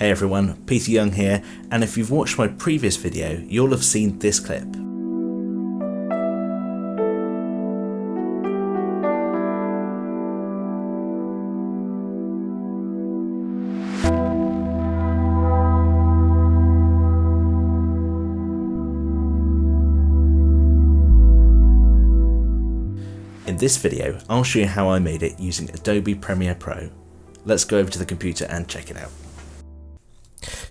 Hey everyone, Peter Young here, and if you've watched my previous video, you'll have seen this clip. In this video, I'll show you how I made it using Adobe Premiere Pro. Let's go over to the computer and check it out.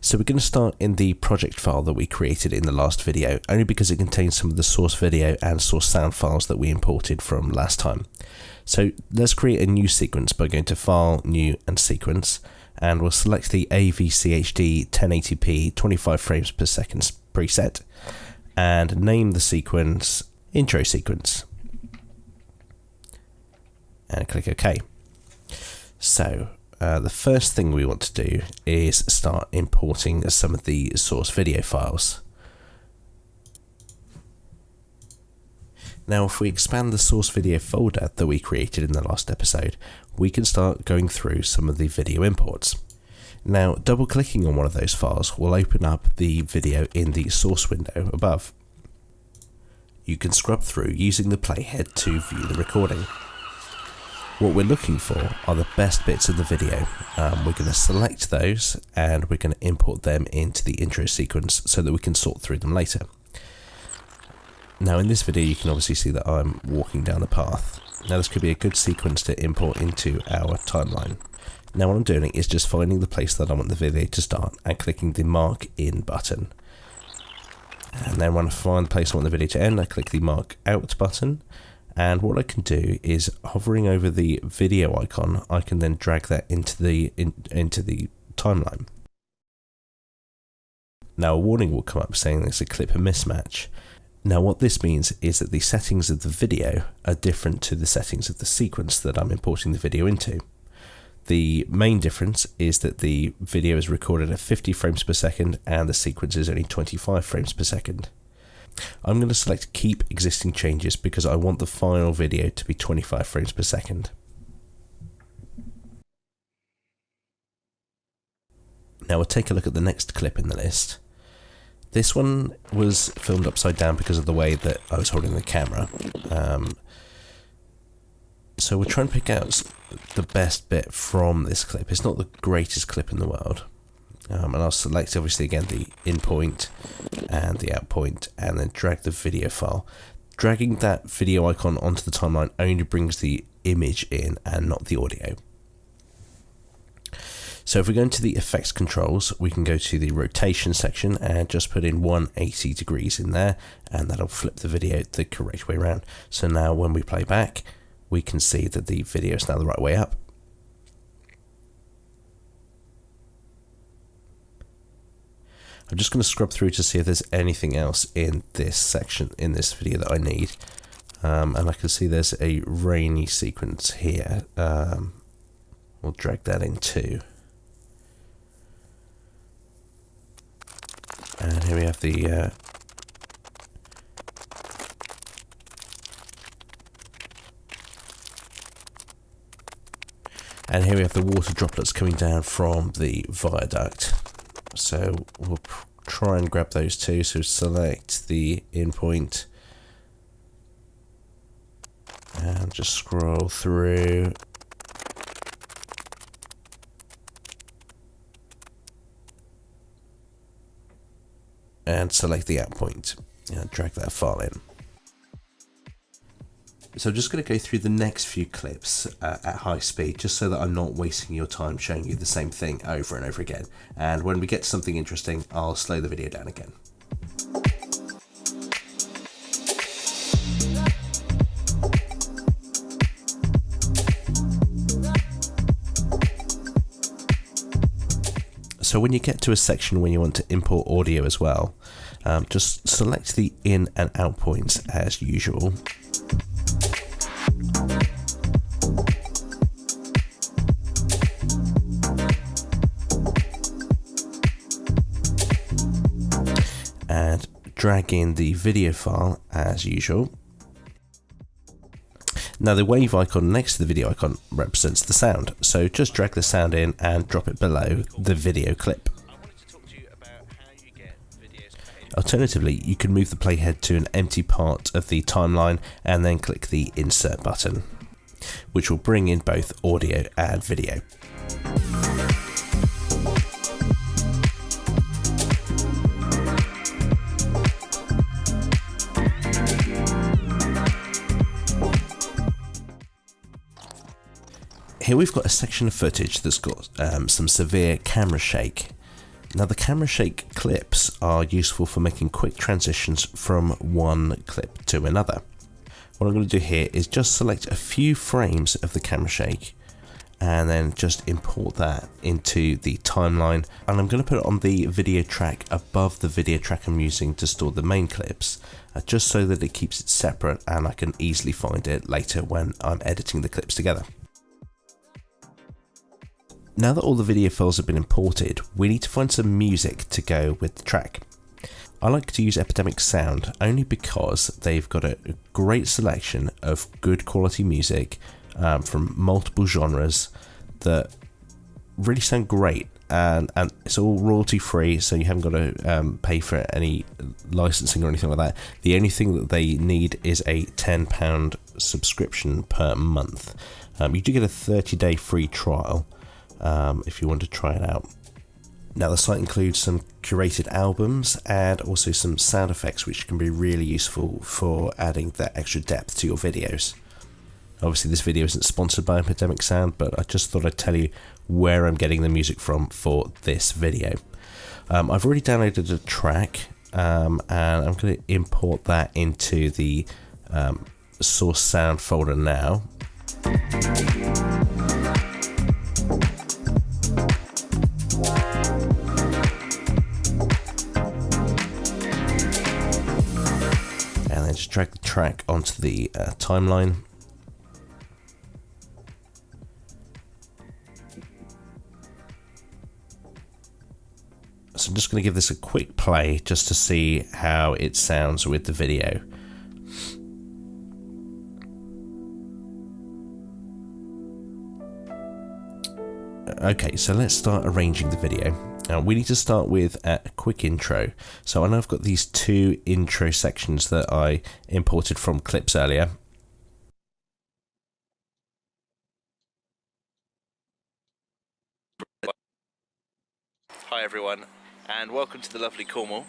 So we're going to start in the project file that we created in the last video, only because it contains some of the source video and source sound files that we imported from last time. So let's create a new sequence by going to File, New and Sequence, and we'll select the AVCHD 1080p 25 frames per second preset and name the sequence Intro Sequence. And click OK. So the first thing we want to do is start importing some of the source video files. Now if we expand the source video folder that we created in the last episode, we can start going through some of the video imports. Now double clicking on one of those files will open up the video in the source window above. You can scrub through using the playhead to view the recording. What we're looking for are the best bits of the video. We're going to select those and we're going to import them into the intro sequence so that we can sort through them later. Now in this video you can obviously see that I'm walking down the path. Now this could be a good sequence to import into our timeline. Now what I'm doing is just finding the place that I want the video to start and clicking the Mark In button. And then when I find the place I want the video to end, I click the Mark Out button. And what I can do is, hovering over the video icon, I can then drag that into the timeline. Now a warning will come up saying there's a clip mismatch. Now what this means is that the settings of the video are different to the settings of the sequence that I'm importing the video into. The main difference is that the video is recorded at 50 frames per second and the sequence is only 25 frames per second. I'm going to select Keep Existing Changes because I want the final video to be 25 frames per second. Now we'll take a look at the next clip in the list. This one was filmed upside down because of the way that I was holding the camera. So we'll try and pick out the best bit from this clip. It's not the greatest clip in the world. And I'll select obviously again the in point and the out point and then drag the video file. Dragging that video icon onto the timeline only brings the image in and not the audio. So if we go into the effects controls, we can go to the rotation section and just put in 180 degrees in there, and that'll flip the video the correct way around. So now when we play back, we can see that the video is now the right way up. I'm just going to scrub through to see if there's anything else in this section in this video that I need. And I can see there's a rainy sequence here. We'll drag that in too. And here we have the water droplets coming down from the viaduct. So we'll try and grab those two. So select the in point and just scroll through. And select the out point and drag that file in. So I'm just going to go through the next few clips at high speed, just so that I'm not wasting your time showing you the same thing over and over again. And when we get to something interesting, I'll slow the video down again. So when you get to a section when you want to import audio as well, just select the in and out points as usual. And drag in the video file as usual. Now the wave icon next to the video icon represents the sound, so just drag the sound in and drop it below the video clip. Alternatively, you can move the playhead to an empty part of the timeline and then click the insert button, which will bring in both audio and video. Here we've got a section of footage that's got some severe camera shake. Now the camera shake clips are useful for making quick transitions from one clip to another. What I'm going to do here is just select a few frames of the camera shake and then just import that into the timeline, and I'm going to put it on the video track above the video track I'm using to store the main clips, just so that it keeps it separate and I can easily find it later when I'm editing the clips together. Now that all the video files have been imported, we need to find some music to go with the track. I like to use Epidemic Sound only because they've got a great selection of good quality music from multiple genres that really sound great, and it's all royalty free, so you haven't got to pay for any licensing or anything like that. The only thing that they need is a £10 subscription per month. You do get a 30-day free trial if you want to try it out. Now the site includes some curated albums and also some sound effects, which can be really useful for adding that extra depth to your videos. Obviously this video isn't sponsored by Epidemic Sound, but I just thought I'd tell you where I'm getting the music from for this video. I've already downloaded a track and I'm going to import that into the source sound folder now. And then just drag the track onto the timeline. So I'm just going to give this a quick play just to see how it sounds with the video. Okay, so let's start arranging the video. Now we need to start with a quick intro. So I know I've got these two intro sections that I imported from clips earlier. Hi everyone, and welcome to the lovely Cornwall.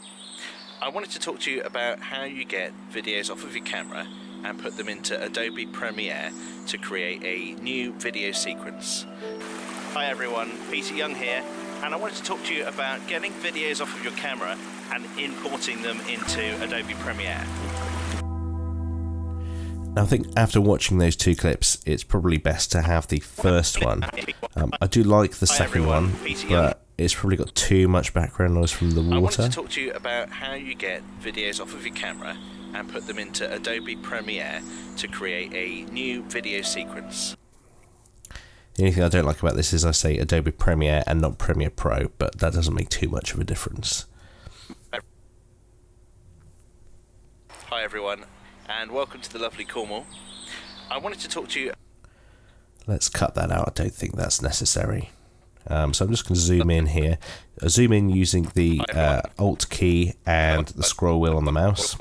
I wanted to talk to you about how you get videos off of your camera and put them into Adobe Premiere to create a new video sequence. Hi everyone, Peter Young here, and I wanted to talk to you about getting videos off of your camera and importing them into Adobe Premiere. Now I think after watching those two clips, it's probably best to have the first one. I do like the second one, but it's probably got too much background noise from the water. I wanted to talk to you about how you get videos off of your camera and put them into Adobe Premiere to create a new video sequence. The only thing I don't like about this is I say Adobe Premiere and not Premiere Pro, but that doesn't make too much of a difference. Hi everyone, and welcome to the lovely Cornwall. I wanted to talk to you... Let's cut that out, I don't think that's necessary. So I'm just going to zoom in here. Zoom in using the Alt key and the scroll wheel on the mouse.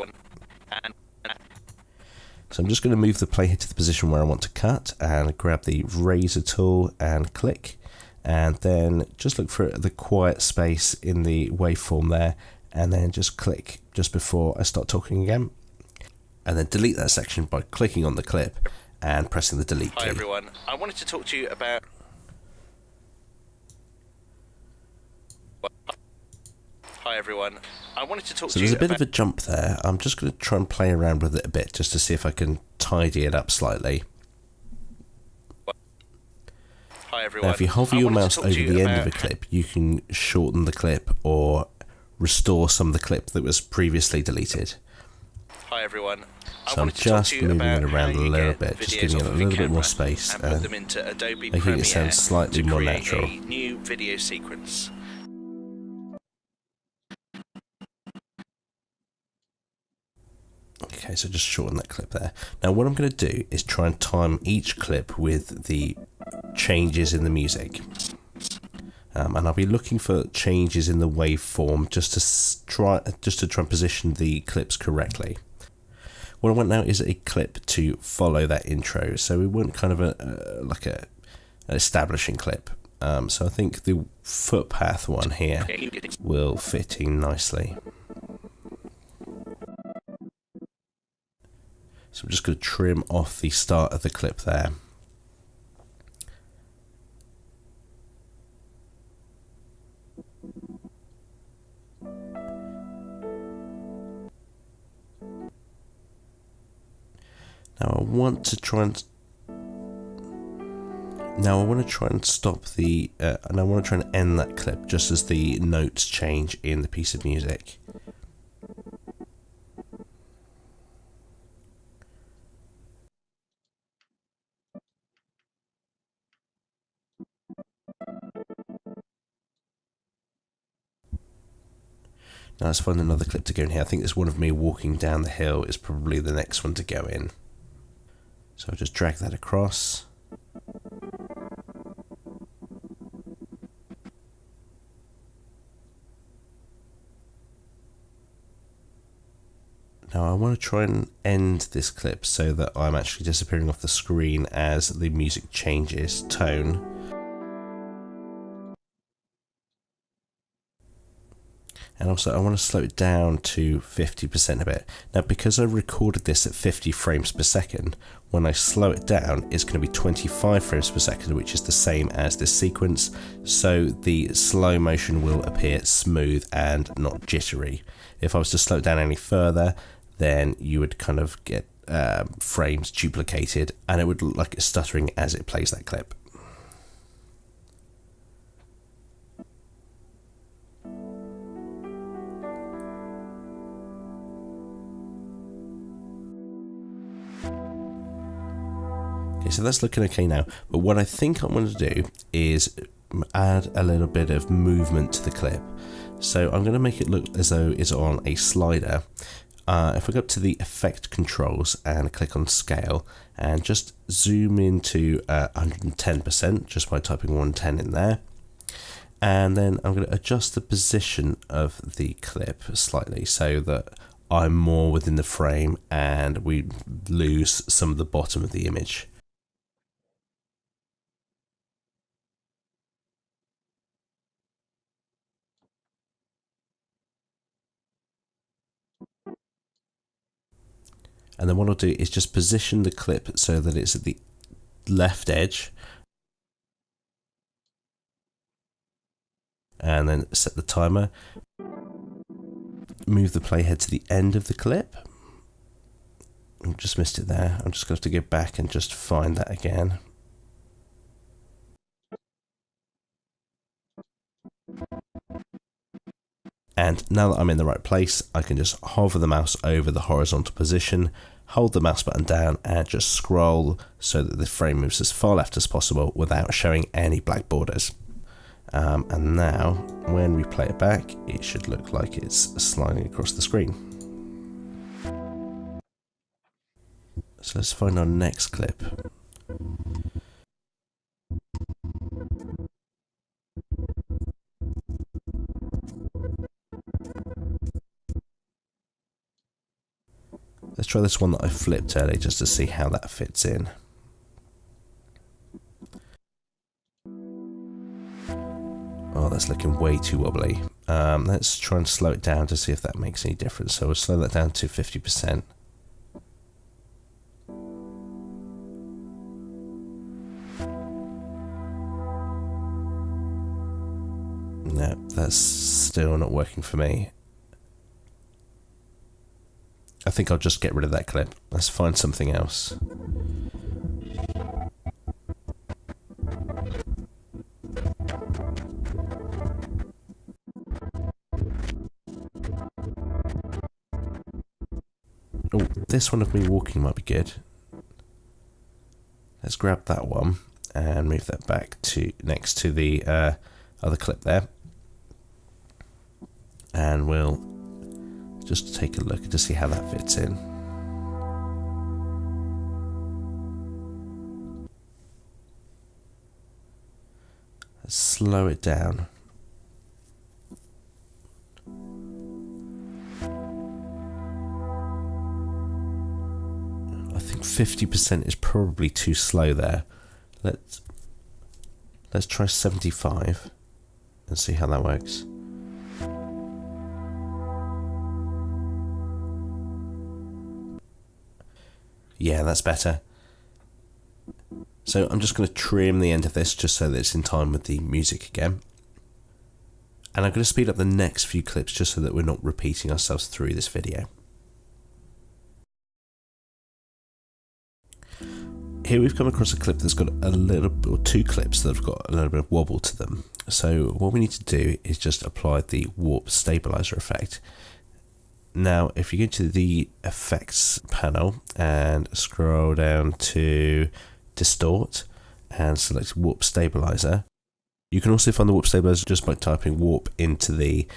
So I'm just going to move the playhead to the position where I want to cut and grab the razor tool and click, and then just look for the quiet space in the waveform there, and then just click just before I start talking again, and then delete that section by clicking on the clip and pressing the delete key. Hi everyone, I wanted to talk to you about... Hi everyone, I wanted to talk to you about... So there's a bit of a jump there. I'm just going to try and play around with it a bit just to see if I can tidy it up slightly. Hi everyone. Now if you hover your mouse over the end of a clip, you can shorten the clip or restore some of the clip that was previously deleted. Hi everyone. So I'm just moving it around a little bit, just giving it a little bit more space and making it sound slightly more natural. A new video sequence. Okay, so just shorten that clip there. Now what I'm going to do is try and time each clip with the changes in the music. and I'll be looking for changes in the waveform just to try and position the clips correctly. What I want now is a clip to follow that intro, so we want kind of an establishing clip. So I think the footpath one here will fit in nicely. So I'm just going to trim off the start of the clip there. Now I want to try and stop the and I want to try and end that clip just as the notes change in the piece of music. Now let's find another clip to go in here. I think this one of me walking down the hill is probably the next one to go in. So I'll just drag that across. Now I want to try and end this clip so that I'm actually disappearing off the screen as the music changes tone. And also I want to slow it down to 50% a bit. Now because I recorded this at 50 frames per second, when I slow it down it's going to be 25 frames per second, which is the same as this sequence, so the slow motion will appear smooth and not jittery. If I was to slow it down any further, then you would kind of get frames duplicated and it would look like it's stuttering as it plays that clip. Okay, so that's looking okay now, but what I think I'm going to do is add a little bit of movement to the clip. So I'm going to make it look as though it's on a slider. If I go up to the effect controls and click on scale and just zoom into 110% just by typing 110 in there, and then I'm going to adjust the position of the clip slightly so that I'm more within the frame and we lose some of the bottom of the image. And then what I'll do is just position the clip so that it's at the left edge, and then set the timer. Move the playhead to the end of the clip. I just missed it there. I'm just going to have to go back and just find that again. And now that I'm in the right place, I can just hover the mouse over the horizontal position, hold the mouse button down and just scroll so that the frame moves as far left as possible without showing any black borders. And now when we play it back, it should look like it's sliding across the screen. So let's find our next clip. Let's try this one that I flipped earlier just to see how that fits in. Oh, that's looking way too wobbly. Let's try and slow it down to see if that makes any difference. So we'll slow that down to 50%. No, that's still not working for me. I think I'll just get rid of that clip. Let's find something else. Oh, this one of me walking might be good. Let's grab that one and move that back to next to the other clip there. And we'll just take a look to see how that fits in. slow it down. I think 50% is probably too slow there. Let's try 75 and see how that works. Yeah, that's better. So I'm just going to trim the end of this just so that it's in time with the music again. And I'm going to speed up the next few clips just so that we're not repeating ourselves through this video. Here we've come across a clip that's got a little, or two clips that have got a little bit of wobble to them. So what we need to do is just apply the warp stabilizer effect. Now, if you go to the effects panel and scroll down to distort and select warp stabilizer, you can also find the warp stabilizer just by typing warp into the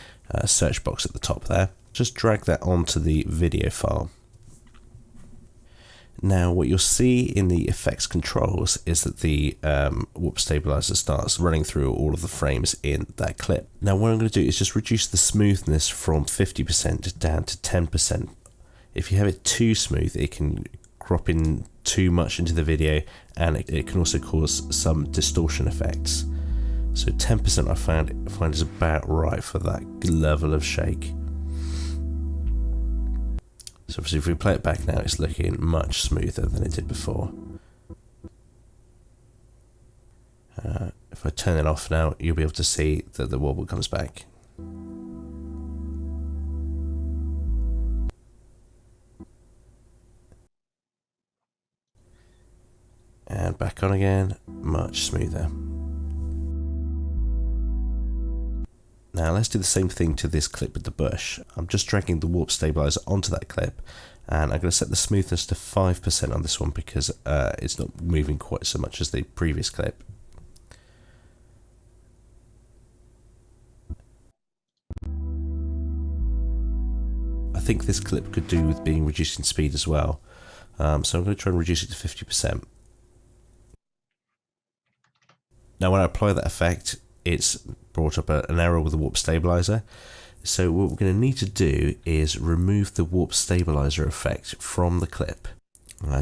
search box at the top there. Just drag that onto the video file. Now what you'll see in the effects controls is that the warp stabilizer starts running through all of the frames in that clip. Now what I'm going to do is just reduce the smoothness from 50% down to 10%. If you have it too smooth, it can crop in too much into the video, and it can also cause some distortion effects. So 10% I find is about right for that level of shake. So obviously if we play it back now, it's looking much smoother than it did before. If I turn it off now, you'll be able to see that the wobble comes back. And back on again, much smoother. Now let's do the same thing to this clip with the bush. I'm just dragging the warp stabilizer onto that clip, and I'm going to set the smoothness to 5% on this one because it's not moving quite so much as the previous clip. I think this clip could do with being reduced in speed as well, so I'm going to try and reduce it to 50%. Now when I apply that effect, it's brought up an error with the warp stabilizer. So what we're going to need to do is remove the warp stabilizer effect from the clip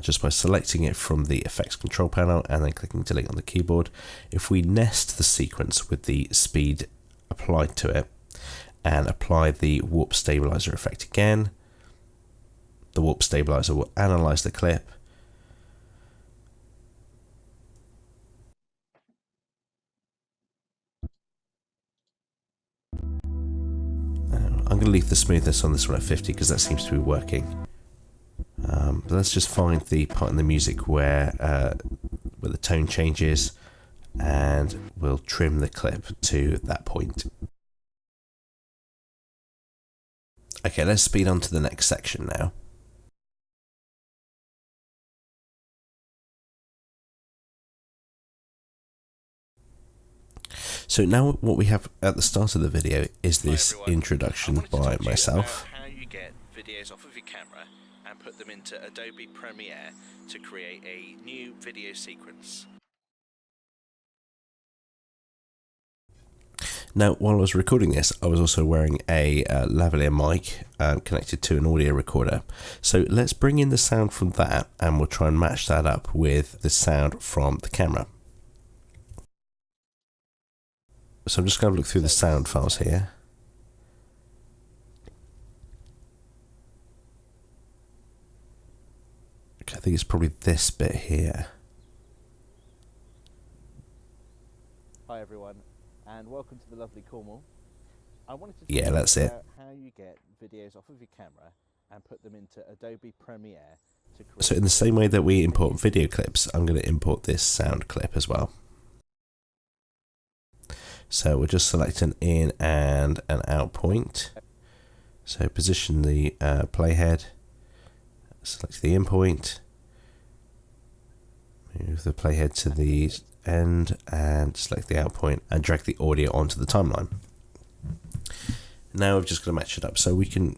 just by selecting it from the effects control panel and then clicking delete on the keyboard. If we nest the sequence with the speed applied to it and apply the warp stabilizer effect again, the warp stabilizer will analyze the clip . I'm going to leave the smoothness on this one at 50 because that seems to be working. But let's just find the part in the music where the tone changes, and we'll trim the clip to that point. Okay, let's speed on to the next section now. So now what we have at the start of the video is this introduction by myself. How you get videos off of your camera and put them into Adobe Premiere to create a new video sequence. Now, while I was recording this, I was also wearing a lavalier mic connected to an audio recorder. So let's bring in the sound from that, and we'll try and match that up with the sound from the camera. So I'm just going to look through the sound files here. Okay, I think it's probably this bit here. Hi everyone, and welcome to the lovely Cornwall. I wanted to Yeah, that's it. How you get videos off of your camera and put them into Adobe Premiere to create. So in the same way that we import video clips, I'm going to import this sound clip as well. So we'll just select an in and an out point. So position the playhead, select the in point, move the playhead to the end and select the out point and drag the audio onto the timeline. Now we've just got to match it up so we can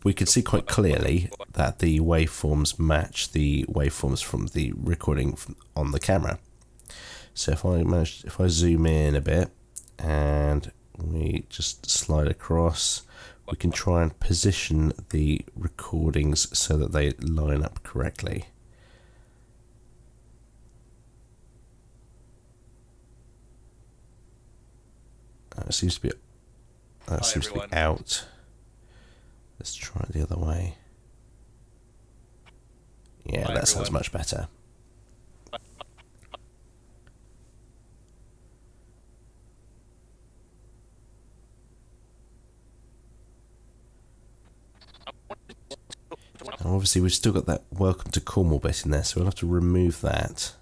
we can see quite clearly that the waveforms match the waveforms from the recording on the camera. So if I zoom in a bit and we just slide across, we can try and position the recordings so that they line up correctly. That seems to be out. Let's try it the other way. Yeah, that sounds much better. And obviously we've still got that welcome to Cornwall bit in there, so we'll have to remove that.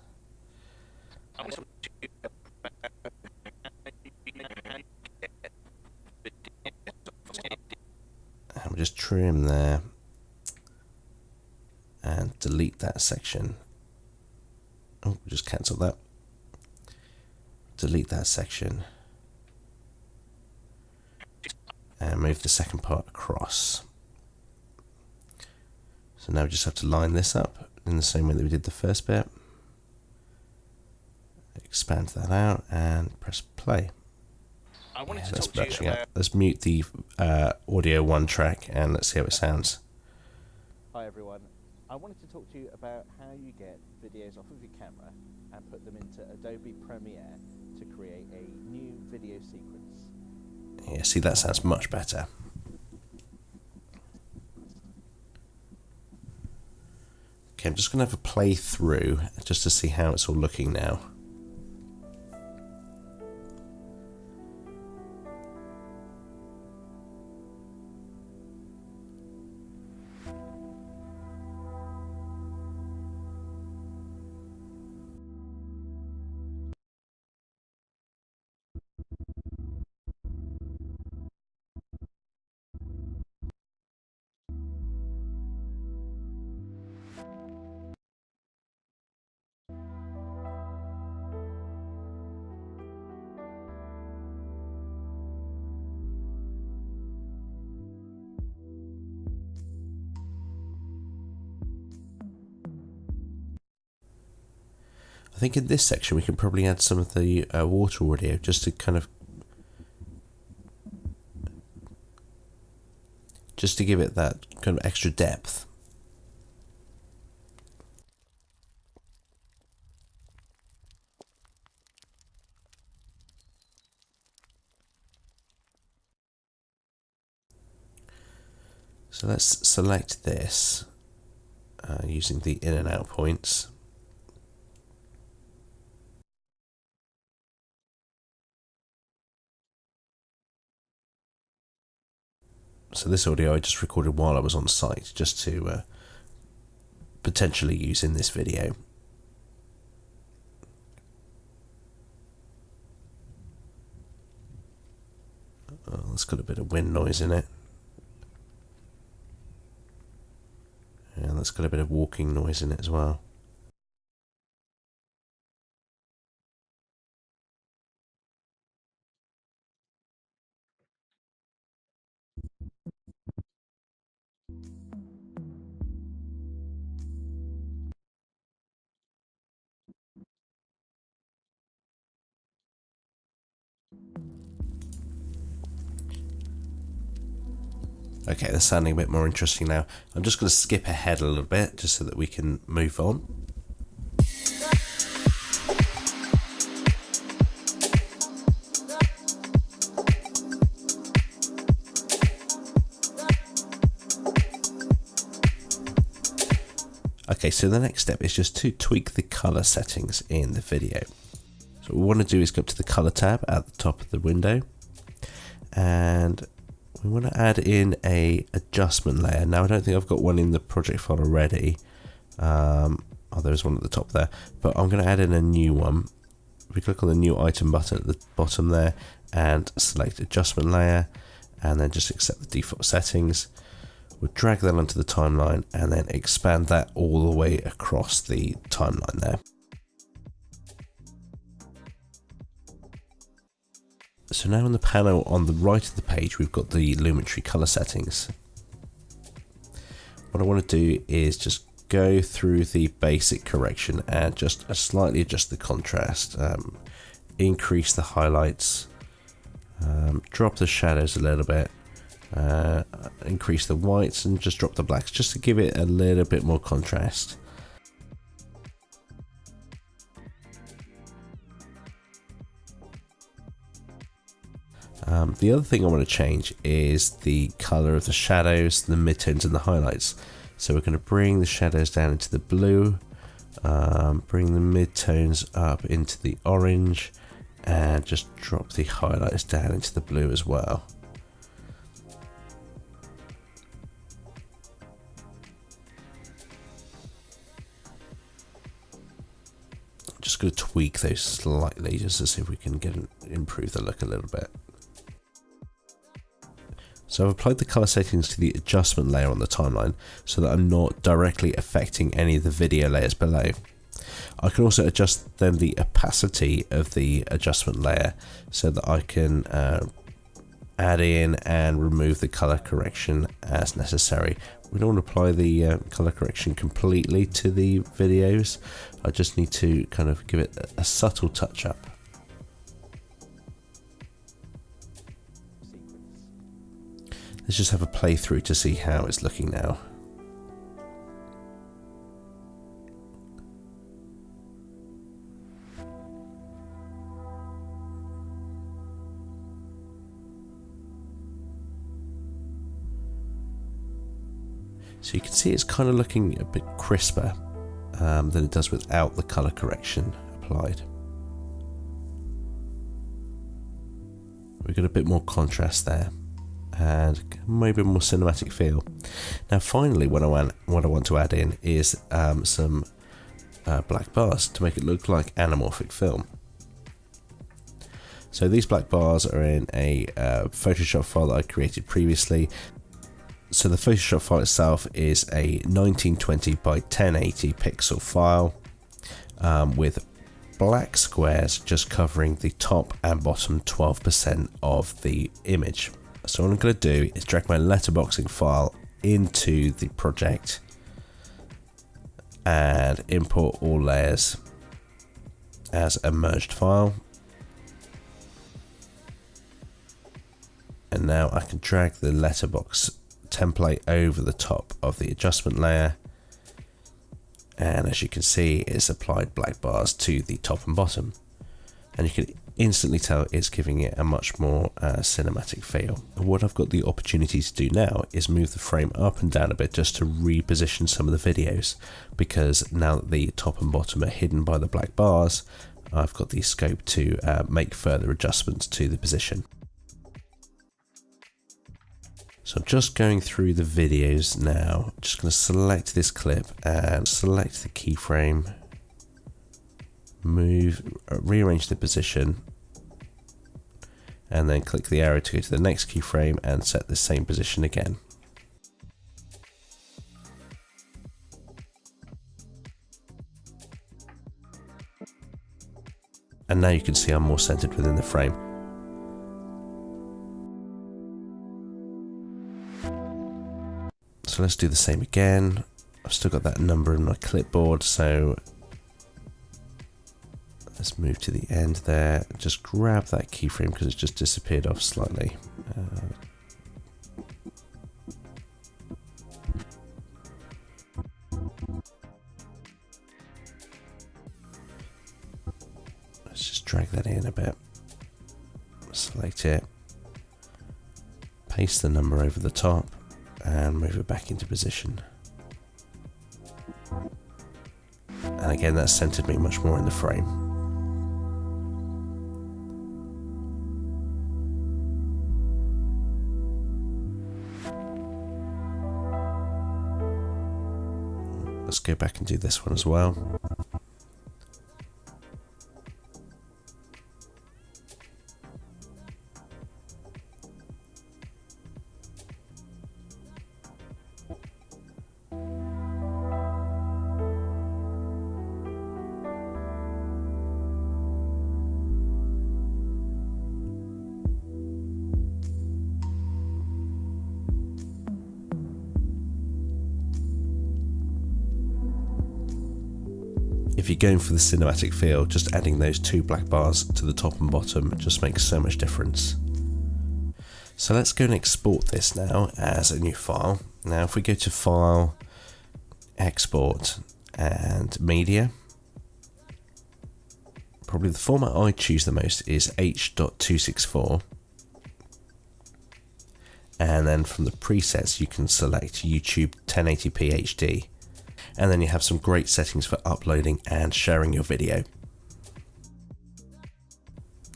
And we'll just trim there and delete that section. Oh, we'll just cancel that. Delete that section. And move the second part across. So now we just have to line this up in the same way that we did the first bit. Expand that out and press play. Let's mute the audio one track and let's see how it sounds. Hi everyone. I wanted to talk to you about how you get videos off of your camera and put them into Adobe Premiere to create a new video sequence. Yeah, see, that sounds much better. Okay, I'm just going to have a play through just to see how it's all looking now. I think in this section we can probably add some of the water audio just to give it that kind of extra depth. So let's select this using the in and out points. So this audio I just recorded while I was on site, just to potentially use in this video. Oh, it's got a bit of wind noise in it. And that's got a bit of walking noise in it as well. Okay, that's sounding a bit more interesting now. I'm just going to skip ahead a little bit just so that we can move on. Okay, so the next step is just to tweak the color settings in the video. So what we want to do is go up to the color tab at the top of the window, and we want to add in a adjustment layer. Now I don't think I've got one in the project file already. Oh, there's one at the top there, but I'm going to add in a new one. We click on the new item button at the bottom there and select adjustment layer, and then just accept the default settings. We'll drag that onto the timeline and then expand that all the way across the timeline there. So now in the panel on the right of the page, we've got the Lumetri color settings. what I want to do is just go through the basic correction and just slightly adjust the contrast, increase the highlights, drop the shadows a little bit, increase the whites, and just drop the blacks just to give it a little bit more contrast. The other thing I want to change is the color of the shadows, the midtones and the highlights. So we're going to bring the shadows down into the blue, bring the midtones up into the orange, and just drop the highlights down into the blue as well. Just going to tweak those slightly just to see if we can improve the look a little bit. So I've applied the color settings to the adjustment layer on the timeline so that I'm not directly affecting any of the video layers below. I can also adjust then the opacity of the adjustment layer so that I can add in and remove the color correction as necessary. We don't want to apply the color correction completely to the videos. I just need to kind of give it a subtle touch up. Let's just have a playthrough to see how it's looking now. So you can see it's kind of looking a bit crisper than it does without the color correction applied. We've got a bit more contrast there and maybe a more cinematic feel. Now finally what I want to add in is some black bars to make it look like anamorphic film. So these black bars are in a Photoshop file that I created previously. So the Photoshop file itself is a 1920 by 1080 pixel file with black squares just covering the top and bottom 12% of the image. So what I'm going to do is drag my letterboxing file into the project and import all layers as a merged file. And now I can drag the letterbox template over the top of the adjustment layer, and as you can see it's applied black bars to the top and bottom, and you can instantly tell it's giving it a much more cinematic feel. And what I've got the opportunity to do now is move the frame up and down a bit just to reposition some of the videos, because now that the top and bottom are hidden by the black bars, I've got the scope to make further adjustments to the position. So I'm just going through the videos now. I'm just going to select this clip and select the keyframe, rearrange the position, and then click the arrow to go to the next keyframe and set the same position again. And now you can see I'm more centered within the frame. So let's do the same again. I've still got that number in my clipboard, so let's move to the end there. Just grab that keyframe because it's just disappeared off slightly. Let's just drag that in a bit. Select it. Paste the number over the top and move it back into position. And again, that's centered me much more in the frame. Let's go back and do this one as well. if you're going for the cinematic feel, just adding those two black bars to the top and bottom just makes so much difference. So let's go and export this now as a new file. Now if we go to File, Export and Media, probably the format I choose the most is H.264, and then from the presets you can select YouTube 1080p HD, and then you have some great settings for uploading and sharing your video.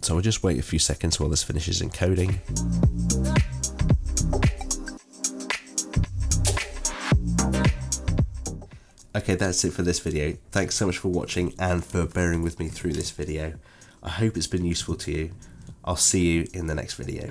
So we'll just wait a few seconds while this finishes encoding. Okay, that's it for this video. Thanks so much for watching and for bearing with me through this video. I hope it's been useful to you. I'll see you in the next video.